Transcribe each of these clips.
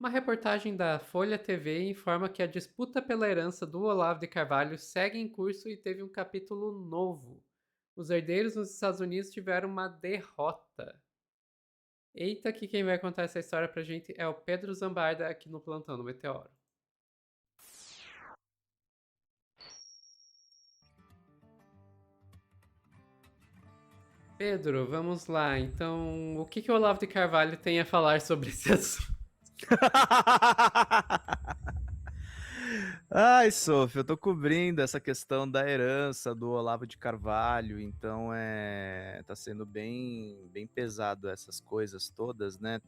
Uma reportagem da Folha TV informa que a disputa pela herança do Olavo de Carvalho segue em curso e teve um capítulo novo. Os herdeiros nos Estados Unidos tiveram uma derrota. Eita, que quem vai contar essa história pra gente é o Pedro Zambarda aqui no Plantão do Meteoro. Pedro, vamos lá. Então, o que o Olavo de Carvalho tem a falar sobre esse assunto? Ai, Sophie, eu tô cobrindo essa questão da herança do Olavo de Carvalho, então tá sendo bem pesado essas coisas todas, né?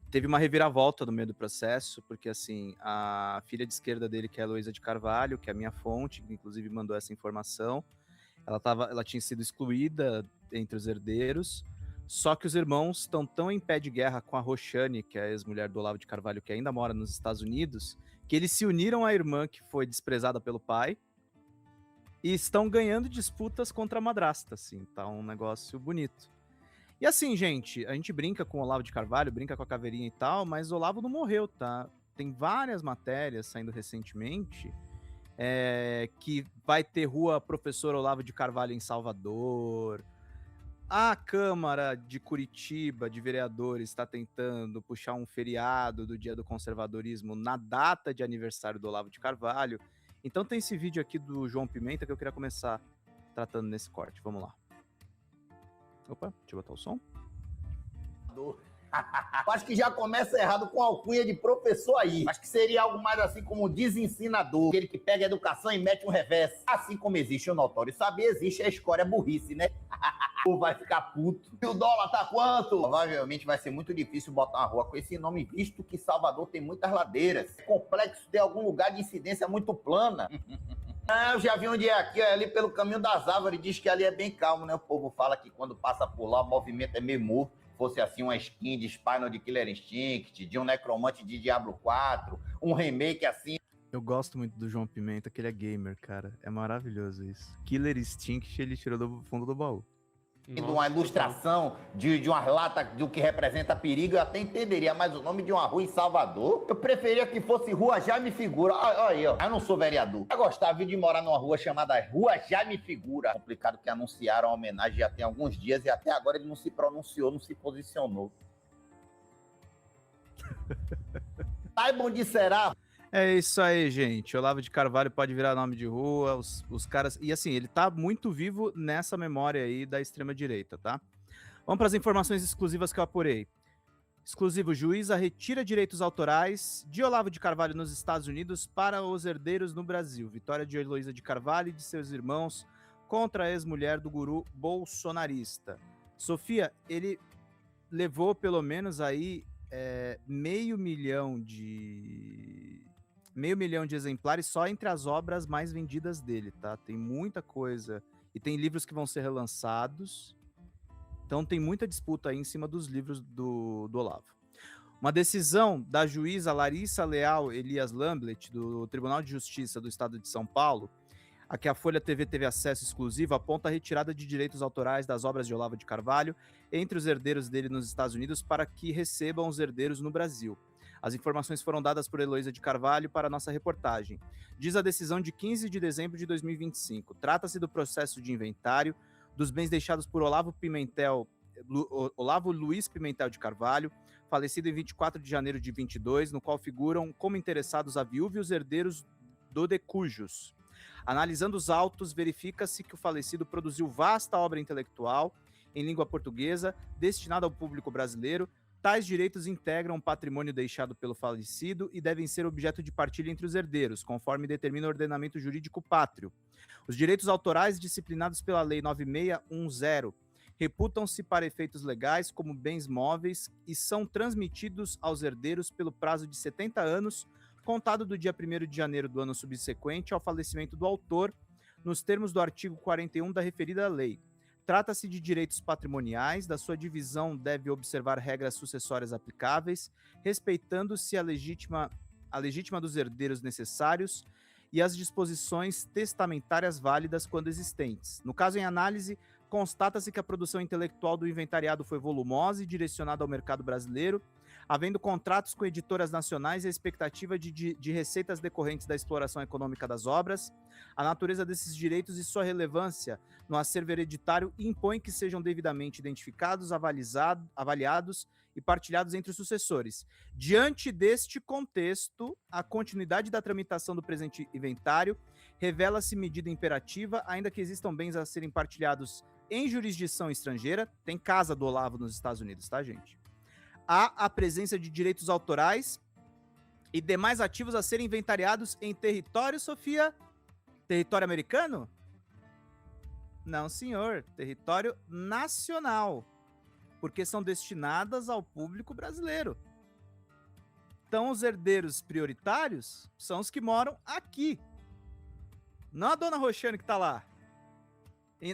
Teve uma reviravolta no meio do processo, porque assim, a filha de esquerda dele, que é a Heloísa de Carvalho, que é a minha fonte, que inclusive mandou essa informação, ela tinha sido excluída entre os herdeiros, só que os irmãos estão tão em pé de guerra com a Roxane, que é a ex-mulher do Olavo de Carvalho, que ainda mora nos Estados Unidos, que eles se uniram à irmã que foi desprezada pelo pai e estão ganhando disputas contra a madrasta, assim, tá um negócio bonito. E assim, gente, a gente brinca com o Olavo de Carvalho, brinca com a caveirinha e tal, mas o Olavo não morreu, tá? Tem várias matérias saindo recentemente que vai ter rua Professor Olavo de Carvalho em Salvador. A Câmara de Curitiba, de vereadores, está tentando puxar um feriado do Dia do Conservadorismo na data de aniversário do Olavo de Carvalho. Então tem esse vídeo aqui do João Pimenta que eu queria começar tratando nesse corte. Vamos lá. Opa, deixa eu botar o som. Acho que já começa errado com a alcunha de professor aí. Acho que seria algo mais assim como desensinador. Aquele que pega a educação e mete um revés. Assim como existe o notório saber, existe a escória burrice, né? Ou vai ficar puto. E o dólar tá quanto? Provavelmente vai ser muito difícil botar uma rua com esse nome, visto que Salvador tem muitas ladeiras. É complexo ter algum lugar de incidência muito plana. Eu já vi onde é aqui, é ali pelo caminho das árvores. Diz que ali é bem calmo, né? O povo fala que quando passa por lá o movimento é meio morto. Fosse assim uma skin de Spinal de Killer Instinct, de um Necromante de Diablo 4, um remake assim. Eu gosto muito do João Pimenta, que ele é gamer, cara. É maravilhoso isso. Killer Instinct ele tirou do fundo do baú. De uma ilustração de umas latas do que representa perigo, eu até entenderia, mas o nome de uma rua em Salvador, eu preferia que fosse Rua Jaime Figura. Olha aí, ó. Eu não sou vereador. Eu gostava de morar numa rua chamada Rua Jaime Figura. Complicado que anunciaram a homenagem já tem alguns dias e até agora ele não se pronunciou, não se posicionou. Saibam onde será. É isso aí, gente. Olavo de Carvalho pode virar nome de rua, os caras. E assim, ele tá muito vivo nessa memória aí da extrema-direita, tá? Vamos para as informações exclusivas que eu apurei. Exclusivo: juíza retira direitos autorais de Olavo de Carvalho nos Estados Unidos para os herdeiros no Brasil. Vitória de Heloísa de Carvalho e de seus irmãos contra a ex-mulher do guru bolsonarista. Sofia, ele levou pelo menos aí meio milhão de exemplares só entre as obras mais vendidas dele, tá? Tem muita coisa. E tem livros que vão ser relançados. Então tem muita disputa aí em cima dos livros do Olavo. Uma decisão da juíza Larissa Leal Elias Lamblet, do Tribunal de Justiça do Estado de São Paulo, a que a Folha TV teve acesso exclusivo, aponta a retirada de direitos autorais das obras de Olavo de Carvalho entre os herdeiros dele nos Estados Unidos para que recebam os herdeiros no Brasil. As informações foram dadas por Heloísa de Carvalho para a nossa reportagem. Diz a decisão de 15 de dezembro de 2025. Trata-se do processo de inventário dos bens deixados por Olavo Luiz Pimentel de Carvalho, falecido em 24 de janeiro de 22, no qual figuram como interessados a viúva e os herdeiros do decujus. Analisando os autos, verifica-se que o falecido produziu vasta obra intelectual em língua portuguesa destinada ao público brasileiro. Tais direitos integram o patrimônio deixado pelo falecido e devem ser objeto de partilha entre os herdeiros, conforme determina o ordenamento jurídico pátrio. Os direitos autorais disciplinados pela Lei 9610 reputam-se para efeitos legais como bens móveis e são transmitidos aos herdeiros pelo prazo de 70 anos, contado do dia 1º de janeiro do ano subsequente ao falecimento do autor, nos termos do artigo 41 da referida lei. Trata-se de direitos patrimoniais, da sua divisão deve observar regras sucessórias aplicáveis, respeitando-se a legítima dos herdeiros necessários e as disposições testamentárias válidas quando existentes. No caso em análise, constata-se que a produção intelectual do inventariado foi volumosa e direcionada ao mercado brasileiro, havendo contratos com editoras nacionais e a expectativa de receitas decorrentes da exploração econômica das obras, a natureza desses direitos e sua relevância no acervo hereditário impõe que sejam devidamente identificados, avaliados e partilhados entre os sucessores. Diante deste contexto, a continuidade da tramitação do presente inventário revela-se medida imperativa, ainda que existam bens a serem partilhados em jurisdição estrangeira. Tem casa do Olavo nos Estados Unidos, tá, gente? Há a presença de direitos autorais e demais ativos a serem inventariados em território, Sofia? Território americano? Não, senhor. Território nacional. Porque são destinadas ao público brasileiro. Então, os herdeiros prioritários são os que moram aqui. Não a dona Roxane que tá lá,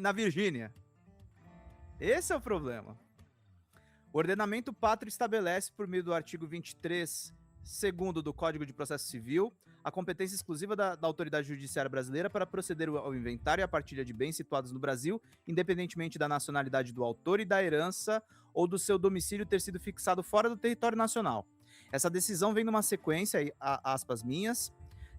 na Virgínia. Esse é o problema. O ordenamento pátrio estabelece, por meio do artigo 23, segundo do Código de Processo Civil, a competência exclusiva da autoridade judiciária brasileira para proceder ao inventário e à partilha de bens situados no Brasil, independentemente da nacionalidade do autor e da herança ou do seu domicílio ter sido fixado fora do território nacional. Essa decisão vem numa sequência, aspas minhas,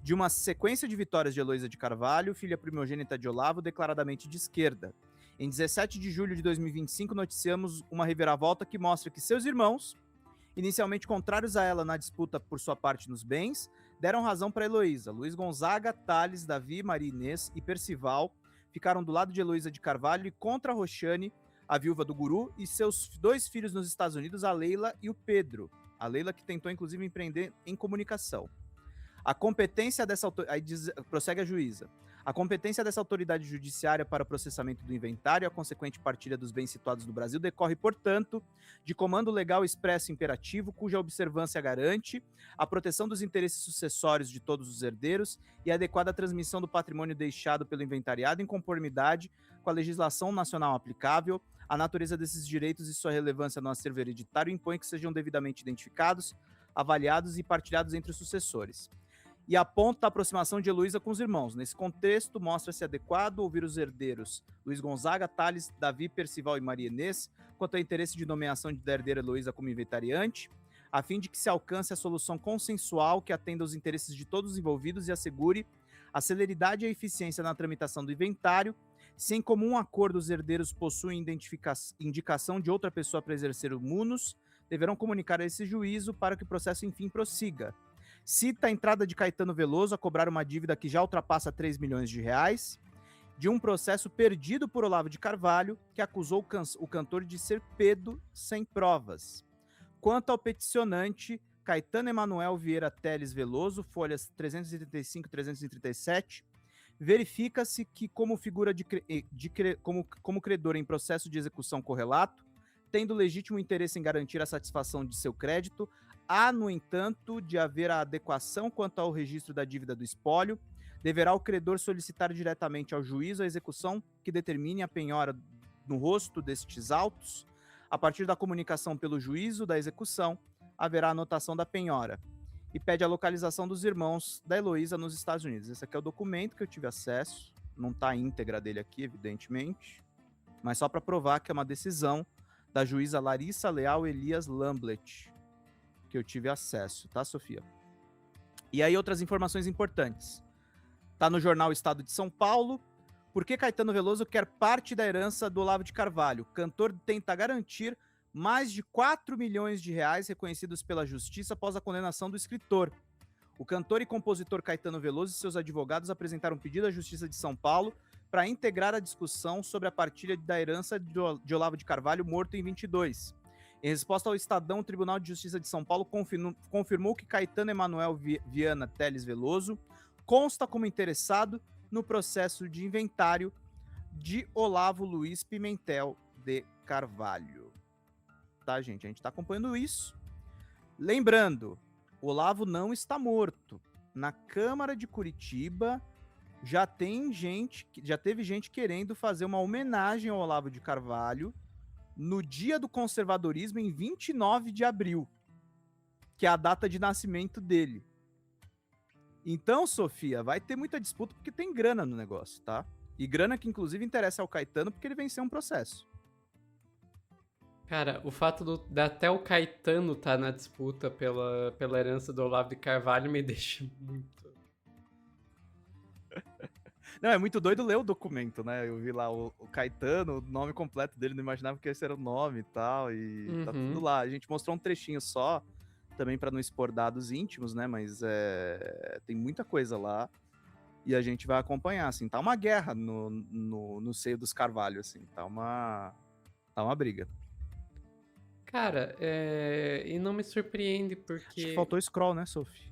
de uma sequência de vitórias de Heloísa de Carvalho, filha primogênita de Olavo, declaradamente de esquerda. Em 17 de julho de 2025, noticiamos uma reviravolta que mostra que seus irmãos, inicialmente contrários a ela na disputa por sua parte nos bens, deram razão para Heloísa. Luiz Gonzaga, Tales, Davi, Maria Inês e Percival ficaram do lado de Heloísa de Carvalho e contra Roxane, a viúva do guru, e seus 2 filhos nos Estados Unidos, a Leila e o Pedro. A Leila que tentou, inclusive, empreender em comunicação. A competência dessa prossegue a juíza. A competência dessa autoridade judiciária para o processamento do inventário e a consequente partilha dos bens situados no Brasil decorre, portanto, de comando legal expresso imperativo, cuja observância garante a proteção dos interesses sucessórios de todos os herdeiros e a adequada transmissão do patrimônio deixado pelo inventariado em conformidade com a legislação nacional aplicável. A natureza desses direitos e sua relevância no acervo hereditário impõe que sejam devidamente identificados, avaliados e partilhados entre os sucessores. E aponta a aproximação de Heloísa com os irmãos. Nesse contexto, mostra-se adequado ouvir os herdeiros Luiz Gonzaga, Tales, Davi, Percival e Maria Inês quanto ao interesse de nomeação da herdeira Heloísa como inventariante, a fim de que se alcance a solução consensual que atenda aos interesses de todos os envolvidos e assegure a celeridade e a eficiência na tramitação do inventário. Se em comum acordo os herdeiros possuem indicação de outra pessoa para exercer o munus, deverão comunicar a esse juízo para que o processo, enfim, prossiga. Cita a entrada de Caetano Veloso a cobrar uma dívida que já ultrapassa 3 milhões de reais, de um processo perdido por Olavo de Carvalho, que acusou o cantor de ser pedo sem provas. Quanto ao peticionante, Caetano Emanuel Vieira Teles Veloso, folhas 335 e 337, verifica-se que, como figura como credor em processo de execução correlato, tendo legítimo interesse em garantir a satisfação de seu crédito, há, no entanto, de haver a adequação quanto ao registro da dívida do espólio, deverá o credor solicitar diretamente ao juízo a execução que determine a penhora no rosto destes autos. A partir da comunicação pelo juízo da execução, haverá a anotação da penhora. E pede a localização dos irmãos da Heloísa nos Estados Unidos. Esse aqui é o documento que eu tive acesso, não está a íntegra dele aqui, evidentemente, mas só para provar que é uma decisão da juíza Larissa Leal Elias Lamblet, que eu tive acesso, tá, Sofia? E aí outras informações importantes. Tá no jornal Estado de São Paulo. Por que Caetano Veloso quer parte da herança do Olavo de Carvalho? O cantor tenta garantir mais de 4 milhões de reais reconhecidos pela justiça após a condenação do escritor. O cantor e compositor Caetano Veloso e seus advogados apresentaram um pedido à Justiça de São Paulo para integrar a discussão sobre a partilha da herança de Olavo de Carvalho, morto em 22. Em resposta ao Estadão, o Tribunal de Justiça de São Paulo confirmou que Caetano Emanuel Viana Teles Veloso consta como interessado no processo de inventário de Olavo Luiz Pimentel de Carvalho. Tá, gente? A gente está acompanhando isso. Lembrando, Olavo não está morto. Na Câmara de Curitiba já teve gente querendo fazer uma homenagem ao Olavo de Carvalho no Dia do Conservadorismo, em 29 de abril, que é a data de nascimento dele. Então, Sofia, vai ter muita disputa porque tem grana no negócio, tá? E grana que, inclusive, interessa ao Caetano porque ele venceu um processo. Cara, o fato da até o Caetano tá na disputa pela herança do Olavo de Carvalho me deixa muito. Não, é muito doido ler o documento, né? Eu vi lá o Caetano, o nome completo dele, não imaginava que esse era o nome e tal, e tá tudo lá. A gente mostrou um trechinho só, também pra não expor dados íntimos, né? Mas tem muita coisa lá e a gente vai acompanhar, assim. Tá uma guerra no seio dos Carvalho, assim. Tá uma briga. Cara, e não me surpreende Acho que porque... faltou scroll, né, Sophie?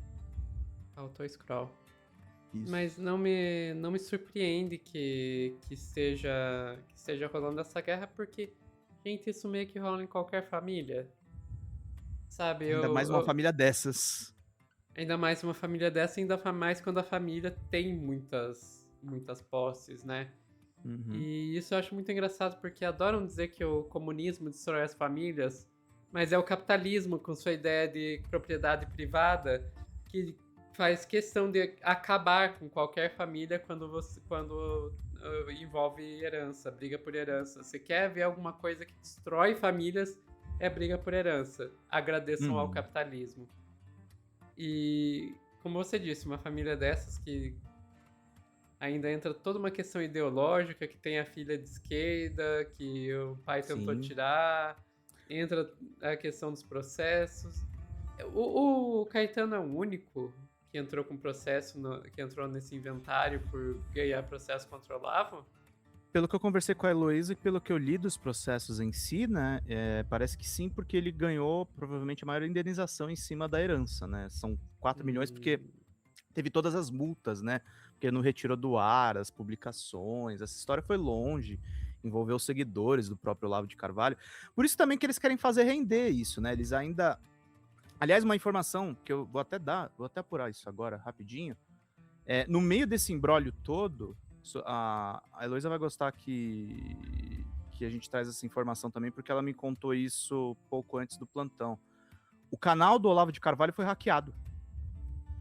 Faltou scroll. Isso. Mas não me surpreende que esteja rolando essa guerra, porque, gente, isso meio que rola em qualquer família. Sabe, Ainda mais uma família dessas. ainda mais uma família dessa, ainda mais quando a família tem muitas posses, né? Uhum. E isso eu acho muito engraçado, porque adoram dizer que o comunismo destrói as famílias, mas é o capitalismo com sua ideia de propriedade privada que faz questão de acabar com qualquer família quando envolve herança, briga por herança. Você quer ver alguma coisa que destrói famílias, é briga por herança. Agradeçam ao capitalismo. E, como você disse, uma família dessas que ainda entra toda uma questão ideológica, que tem a filha de esquerda, que o pai tentou Sim. tirar, entra a questão dos processos. O Caetano é o único que entrou com processo, que entrou nesse inventário por ganhar processo contra o Olavo? Pelo que eu conversei com a Heloísa e pelo que eu li dos processos em si, né, parece que sim, porque ele ganhou provavelmente a maior indenização em cima da herança, né? São 4 milhões, porque teve todas as multas, né? Porque não retirou do ar as publicações, essa história foi longe, envolveu os seguidores do próprio Olavo de Carvalho. Por isso também que eles querem fazer render isso, né? Eles ainda... Aliás, uma informação que eu vou até apurar isso agora, rapidinho. No meio desse imbróglio todo, a Heloísa vai gostar que a gente traz essa informação também, porque ela me contou isso pouco antes do plantão. O canal do Olavo de Carvalho foi hackeado.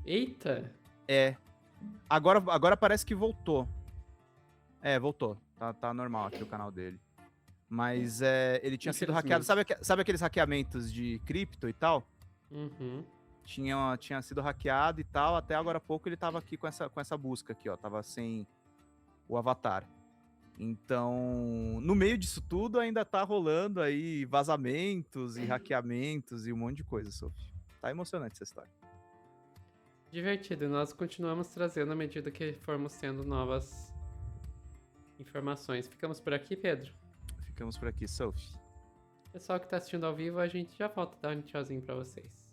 Eita! Agora parece que voltou. Voltou. Tá normal aqui o canal dele. Mas ele tinha sido hackeado. Sabe aqueles hackeamentos de cripto e tal? Uhum. Tinha sido hackeado e tal. Até agora há pouco ele tava aqui com essa busca aqui, ó. Tava sem o avatar. Então, no meio disso tudo, ainda tá rolando aí vazamentos e hackeamentos e um monte de coisa, Sophie. Tá emocionante essa história. Divertido. Nós continuamos trazendo à medida que formos tendo novas informações. Ficamos por aqui, Pedro? Ficamos por aqui, Sophie. Pessoal que tá assistindo ao vivo, a gente já volta a dar um tchauzinho pra vocês.